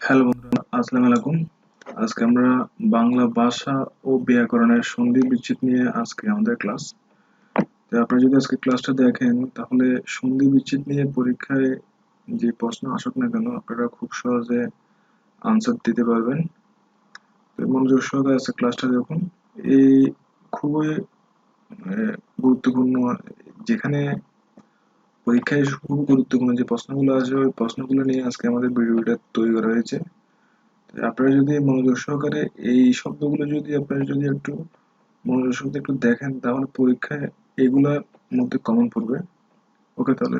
Hello বন্ধুরা, আসসালামু আলাইকুম। আজকে আমরা বাংলা ভাষা ও ব্যাকরণের সন্ধি বিচ্ছেদ নিয়ে আজকে আমাদের ক্লাস। তো আপনারা যদি আজকে ক্লাসটা দেখেন তাহলে সন্ধি বিচ্ছেদ নিয়ে পরীক্ষায় যে প্রশ্ন আসুক না কেন আপনারা খুব সহজে আনসার দিতে পারবেন। তো মনোযোগ সহকারে আজকে ক্লাসটা দেখুন। এই খুবই গুরুত্বপূর্ণ, যেখানে পরীক্ষায় খুব গুরুত্বপূর্ণ যে প্রশ্নগুলো আসে ওই প্রশ্নগুলো নিয়ে আজকে আমাদের ভিডিওটা তৈরি করা হয়েছে। আপনারা যদি মনোযোগ সহকারে এই শব্দগুলো যদি আপনারা যদি একটু মনোযোগ সহকারে একটু দেখেন তাহলে পরীক্ষায় এগুলার মধ্যে কমন পড়বে। ওকে, তাহলে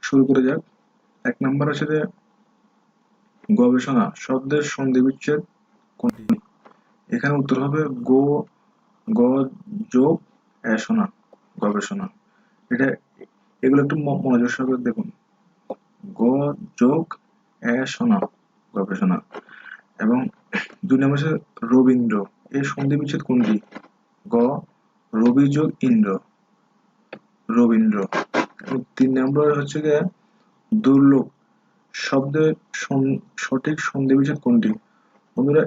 শুরু করে যাক। 1 নাম্বার আছে যে গবেষণা শব্দের সন্ধি বিচ্ছেদ কোনটি? এখানে উত্তর হবে গো গ যোগ এষণা, গবেষণা। এটা এগুলো একটু মনোযোগ সহকারে দেখুন। গ যোগ এষণা, গবেষণা। এবং 2 নম্বর আছে রবীন্দ্র, এর সন্ধি বিচ্ছেদ কোনটি? গ রবি যোগ ইন্দ্র, রবীন্দ্র। এবং 3 নম্বর হচ্ছে গিয়ে দুর্লভ শব্দের সঠিক সন্ধি বিচ্ছেদ কোনটি? বন্ধুরা,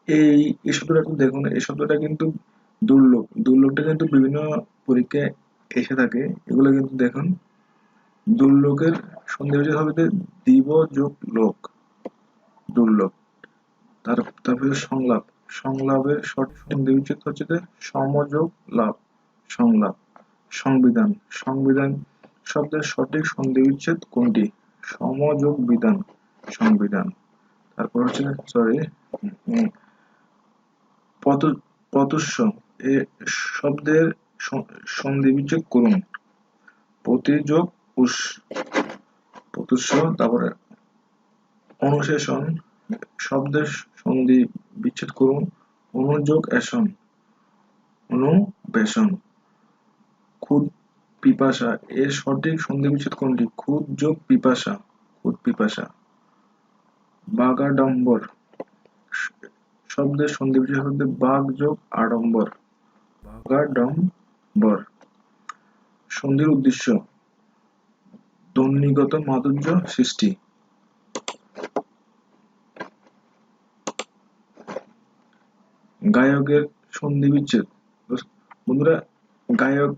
এই এই শব্দটা একটু দেখুন। এই শব্দটা কিন্তু দুর্লভ, দুর্লভটা কিন্তু বিভিন্ন পরীক্ষায় এসে থাকে। এগুলো কিন্তু দেখুন, দুর্লোকের সন্ধি বিচ্ছেদ হবে যে দিব যোগ লোক, দুর্লভ। তারপরে সংলাপ, সংলাপের সঠিক সন্ধি বিচ্ছেদ হচ্ছে যে সমযোগ লাভ, সংলাপ। সংবিধান, সংবিধান শব্দের সঠিক সন্ধি বিচ্ছেদ কোনটি? সমযোগ বিধান, সংবিধান। তারপর হচ্ছে সরি প্রতুষ্য, এ শব্দের সন্ধি বিচ্ছেদ করুন। প্রতিযোগ উস, প্রতুষ্য। তারপরে অনুশাসন শব্দের সন্ধি বিচ্ছেদ করুন। অনুযোগ এসন, অনুবেশন। ক্ষুদ পিপাসা, এর সঠিক সন্ধি বিচ্ছেদ কোনটি? ক্ষুদ যোগ পিপাসা, ক্ষুদ পিপাসা। বাগাডম্বর শব্দের সন্ধি বিচ্ছেদ হবে বাগ যোগ আড়ম্বর, বাগাডম্বর। সন্ধির উদ্দেশ্য ধ্বনিগত মাধুর্য সৃষ্টি। গায়কের সন্ধি বিচ্ছেদ, বন্ধুরা, গায়ক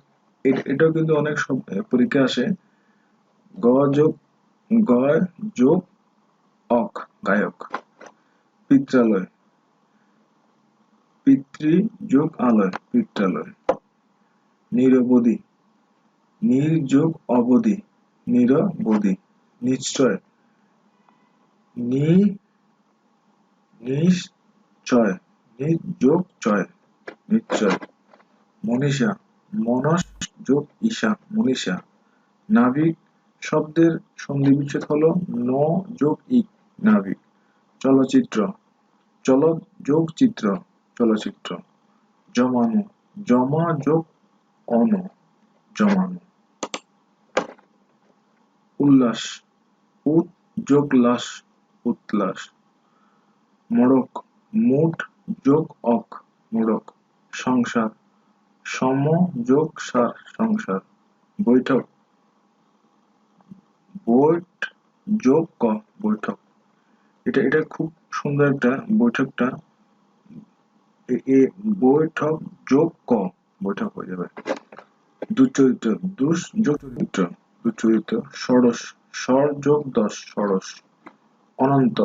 এটাও কিন্তু অনেক পরীক্ষা আসে। গ যোগ গয় যোগ অক, গায়ক। পিত্রালয়, পিতৃ যোগ আলয়, পিত্রালয়। নিরবধি, নির যোগ অবধি, নিরবধি। নিশ্চয়, নিশ্চয়, নিজ যোগ চয়, নিশ্চয়। মনীষা, মনস যোগ ঈশা, মনীষা। নাবিক শব্দের সন্ধি বিচ্ছেদ হলো ন যোগ ইক, নাবিক। চলচ্চিত্র, চলৎ যোগ চিত্র, চলচ্চিত্র। জমানো, জমা যোগ অন, জমানো। উল্লাস, উত যোগ লাস, উল্লাস। মোড়ক, মুঠ যোগ অক, মোড়ক। সংসার, সম যোগ সার, সংসার। বৈঠক, বৈঠ যোগ ক, বৈঠক। এটা এটা খুব সুন্দর একটা বৈঠকটা। বৈঠক যোগ ক, বৈঠক হয়ে যাবে। দুচরিত্র, দুষ যোগ চরিত্র, দুচরিত্র। ষোড়শ, স্বর যোগ দশ, ষোড়শ। অনন্ত,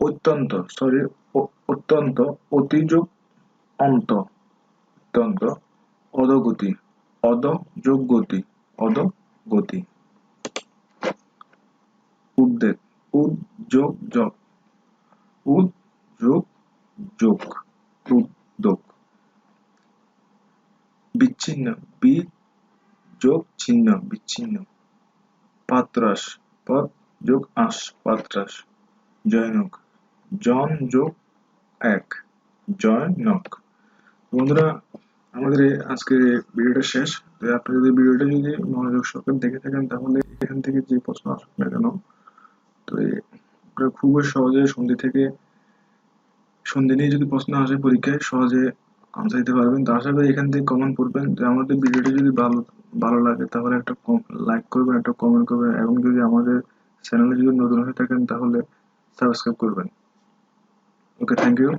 অত্যন্ত, সরি, অত্যন্ত, অতি যোগ অন্ত, অত্যন্ত। অধোগতি, অধ যোগ গতি, অধোগতি। উদ্বেগ, উদ যোগ জগ, উদ যোগ যোগ, উদ্যোগ। বিচ্ছিন্ন, বি যোগ ছিন্ন, বিচ্ছিন্ন। পাত্রাস, পদ যোগ আস, পাত্রাস। জয়নক, জন যোগ এক, জয়নক। বন্ধুরা, আমাদের আজকের ভিডিওটা শেষ। তো আপনি যদি ভিডিওটা যদি মনোযোগ সহকারে দেখে থাকেন তাহলে এখান থেকে যে প্রশ্ন আসুক না কেন, তো আপনারা খুবই সহজে সন্ধি থেকে, সন্ধি নিয়ে যদি প্রশ্ন আসে পরীক্ষায় সহজে আনসার দিতে পারবেন। তো আশা করি এখান থেকে কমেন্ট করবেন। তো আমাদের ভিডিওটি যদি ভালো ভালো লাগে তাহলে একটা লাইক করবেন, একটা কমেন্ট করবেন, এবং যদি আমাদের চ্যানেলে যদি নতুন হয়ে থাকেন তাহলে সাবস্ক্রাইব করবেন। ওকে, থ্যাংক ইউ।